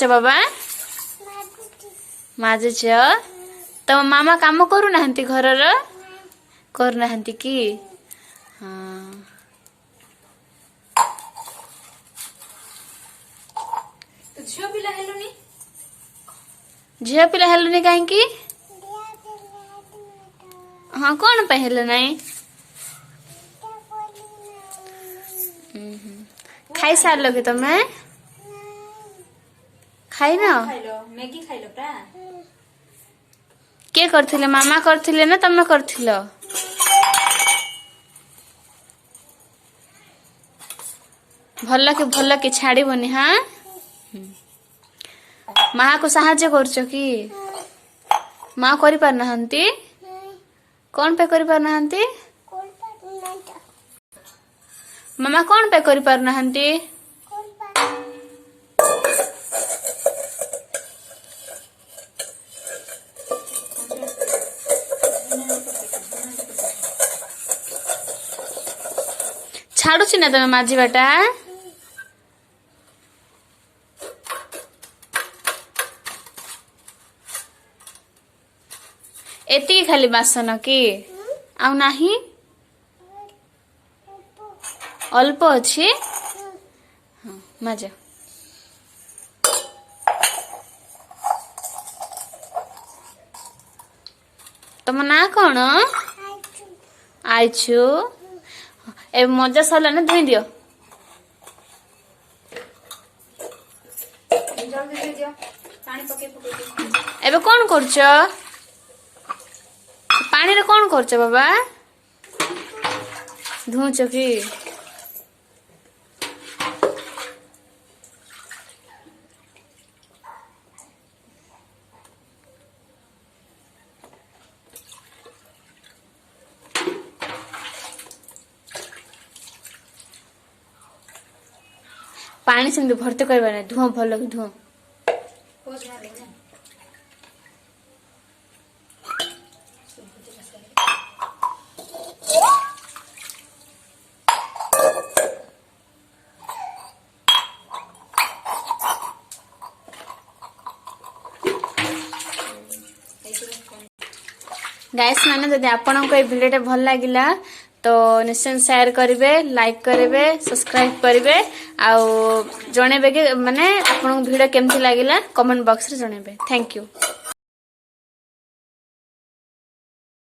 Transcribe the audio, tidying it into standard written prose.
କରୁଛ ବାବା ମାଜୁଛ ତମ ମାମା କାମ କରୁନାହାନ୍ତି ଘରର କରୁନାହାନ୍ତି କି ହଁ ଝିଅ ପିଲା ହେଲୁନି ଝିଅ ପିଲା ହେଲୁନି କାହିଁକି ହଁ କଣ ପାଇଁ ହେଲେ ନାଇଁ ଖାଇସାରିଲ କି ତମେ ଖାଇନ ଖାଇलो मैगी ଖାଇलो ପ୍ରା କିଏ କରିଥିଲେ ମାମା କରିଥିଲେ ନା ତମେ କରିଥିଲ ଭଲ କି ଛାଡିବନି ହଁ ମା को ସାହାଯ୍ୟ କରୁଛ କି ମା କରି ପାରୁନାହାନ୍ତି କଣ ପାଇଁ କରି ପାରୁନାହାନ୍ତି ମାମା କଣ ପାଇଁ କରି ପାରୁନାହାନ୍ତି ଛାଡୁଛି ନା ତମେ ମାଜିବାଟା ଏତିକି ଖାଲି ବାସନ କି ଆଉ ନାହିଁ ଅଳ୍ପ ଅଛି ହଁ ମାଜ ତମ ନାଁ କଣ ଆଇଛୁ ए मजा सरला ना धोई दियो जल्दी दे दियो पानी पके एबे कौन करछ पानी रे कौन करछ बाबा धोछ की पानी से भर्ती करवा ना धुआं भल कि धुआं गाइस माने जदि आपन को ए वीडियो भल लागिला तो निश्चय शेयर करेंगे लाइक करेंगे सब्सक्राइब करेंगे आउ जणेबे कि माने आपन वीडियो केमती लागिला कमेंट बॉक्स रे जणेबे थैंक यू।